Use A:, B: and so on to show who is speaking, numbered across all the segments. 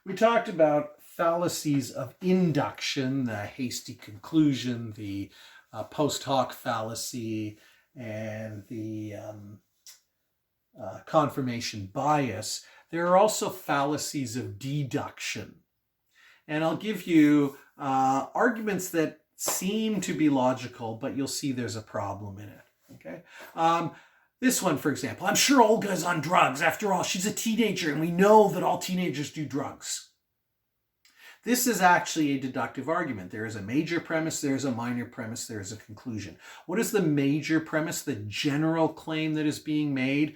A: We talked about fallacies of induction, the hasty conclusion, the post hoc fallacy, and the confirmation bias. There are also fallacies of deduction. And I'll give you arguments that seem to be logical, but you'll see there's a problem in it. Okay. This one, for example, I'm sure Olga's on drugs. After all, she's a teenager, and we know that all teenagers do drugs. This is actually a deductive argument. There is a major premise, there is a minor premise, there is a conclusion. What is the major premise, the general claim that is being made?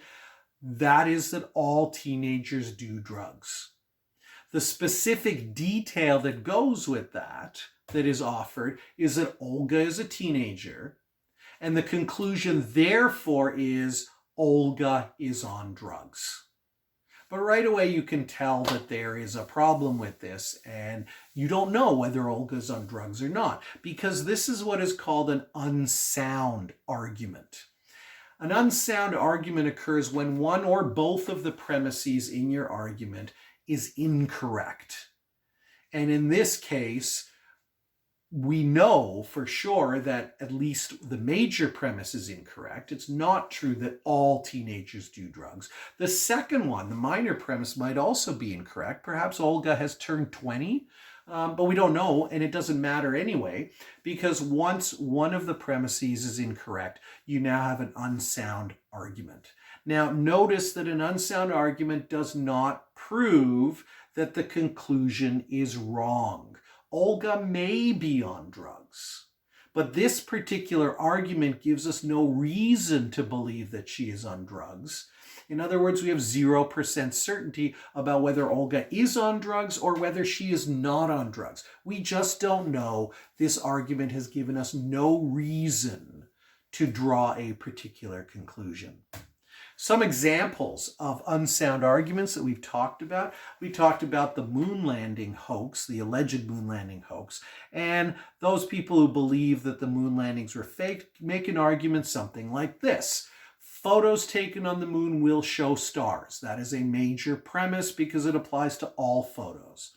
A: That is that all teenagers do drugs. The specific detail that goes with that is offered, is that Olga is a teenager, and the conclusion, therefore, is Olga is on drugs. But right away you can tell that there is a problem with this, and you don't know whether Olga's on drugs or not, because this is what is called an unsound argument. An unsound argument occurs when one or both of the premises in your argument is incorrect. And in this case, we know for sure that at least the major premise is incorrect. It's not true that all teenagers do drugs. The second one, the minor premise, might also be incorrect. Perhaps Olga has turned 20, but we don't know, and it doesn't matter anyway, because once one of the premises is incorrect, you now have an unsound argument. Now, notice that an unsound argument does not prove that the conclusion is wrong. Olga may be on drugs, but this particular argument gives us no reason to believe that she is on drugs. In other words, we have 0% certainty about whether Olga is on drugs or whether she is not on drugs. We just don't know. This argument has given us no reason to draw a particular conclusion. Some examples of unsound arguments that we've talked about. We talked about the moon landing hoax, the alleged moon landing hoax, and those people who believe that the moon landings were fake make an argument something like this. Photos taken on the moon will show stars. That is a major premise because it applies to all photos.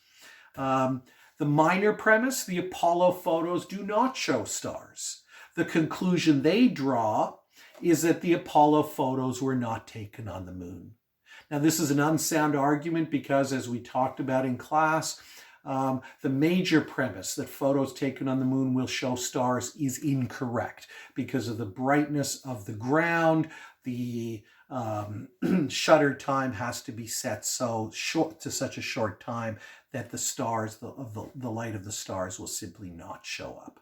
A: The minor premise, the Apollo photos do not show stars. The conclusion they draw is that the Apollo photos were not taken on the moon. Now, this is an unsound argument because, as we talked about in class, the major premise that photos taken on the moon will show stars is incorrect because of the brightness of the ground. The shutter time has to be set so short, to such a short time, that the stars, the light of the stars will simply not show up.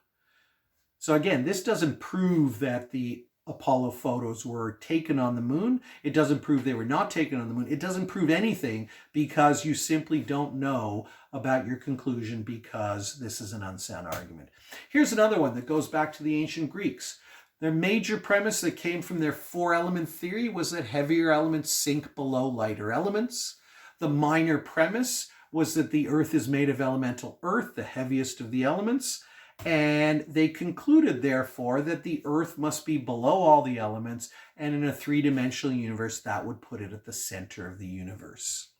A: So again, this doesn't prove that the Apollo photos were taken on the moon. It doesn't prove they were not taken on the moon. It doesn't prove anything because you simply don't know about your conclusion because this is an unsound argument. Here's another one that goes back to the ancient Greeks. Their major premise that came from their four-element theory was that heavier elements sink below lighter elements. The minor premise was that the Earth is made of elemental earth, the heaviest of the elements. And they concluded, therefore, that the Earth must be below all the elements, and in a three-dimensional universe, that would put it at the center of the universe.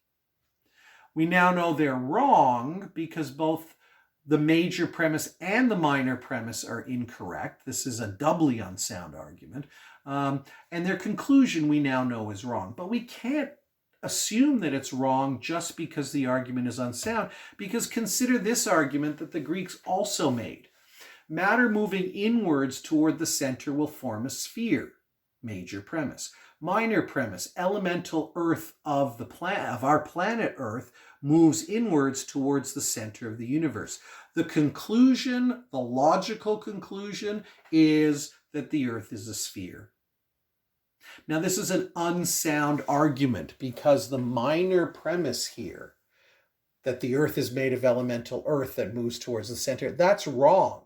A: We now know they're wrong because both the major premise and the minor premise are incorrect. This is a doubly unsound argument. And their conclusion we now know is wrong. But we can't assume that it's wrong just because the argument is unsound, because consider this argument that the Greeks also made. Matter moving inwards toward the center will form a sphere. Major premise. Minor premise, elemental earth of our planet Earth moves inwards towards the center of the universe. The conclusion, the logical conclusion, is that the Earth is a sphere. Now, this is an unsound argument because the minor premise here, that the Earth is made of elemental earth that moves towards the center, that's wrong.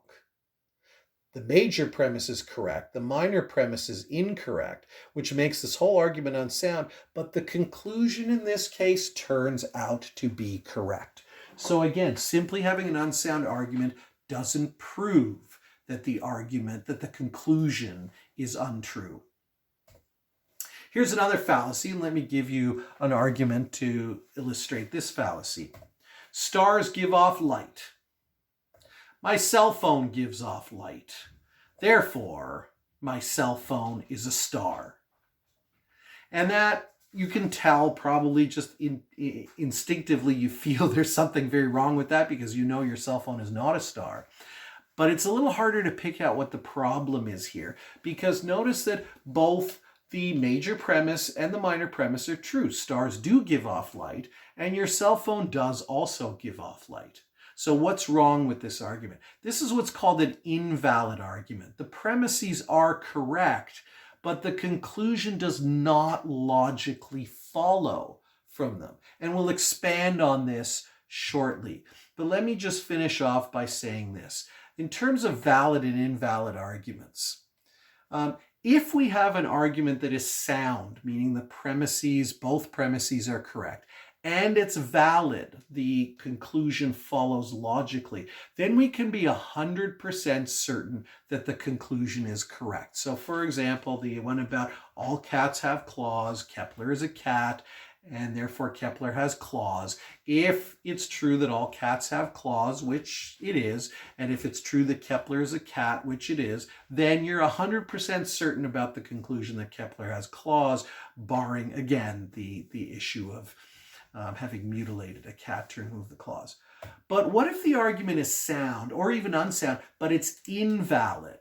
A: The major premise is correct. The minor premise is incorrect, which makes this whole argument unsound, but the conclusion in this case turns out to be correct. So again, simply having an unsound argument doesn't prove that the conclusion is untrue. Here's another fallacy, and let me give you an argument to illustrate this fallacy. Stars give off light. My cell phone gives off light. Therefore, my cell phone is a star. And that you can tell probably just instinctively you feel there's something very wrong with that because you know your cell phone is not a star. But it's a little harder to pick out what the problem is here because notice that both the major premise and the minor premise are true. Stars do give off light, and your cell phone does also give off light. So what's wrong with this argument? This is what's called an invalid argument. The premises are correct, but the conclusion does not logically follow from them. And we'll expand on this shortly. But let me just finish off by saying this. In terms of valid and invalid arguments, if we have an argument that is sound, meaning the premises, both premises are correct, and it's valid, the conclusion follows logically, then we can be 100% certain that the conclusion is correct. So for example, the one about all cats have claws, Kepler is a cat, and therefore Kepler has claws. If it's true that all cats have claws, which it is, and if it's true that Kepler is a cat, which it is, then you're 100% certain about the conclusion that Kepler has claws, barring, again, the issue of having mutilated a cat to remove the claws. But what if the argument is sound, or even unsound, but it's invalid?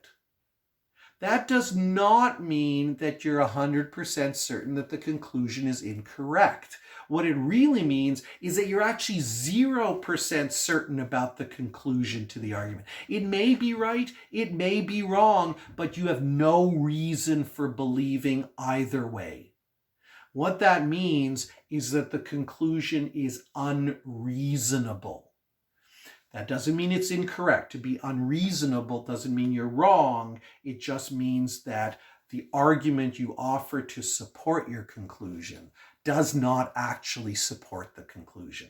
A: That does not mean that you're 100% certain that the conclusion is incorrect. What it really means is that you're actually 0% certain about the conclusion to the argument. It may be right, it may be wrong, but you have no reason for believing either way. What that means is that the conclusion is unreasonable. That doesn't mean it's incorrect. To be unreasonable doesn't mean you're wrong. It just means that the argument you offer to support your conclusion does not actually support the conclusion.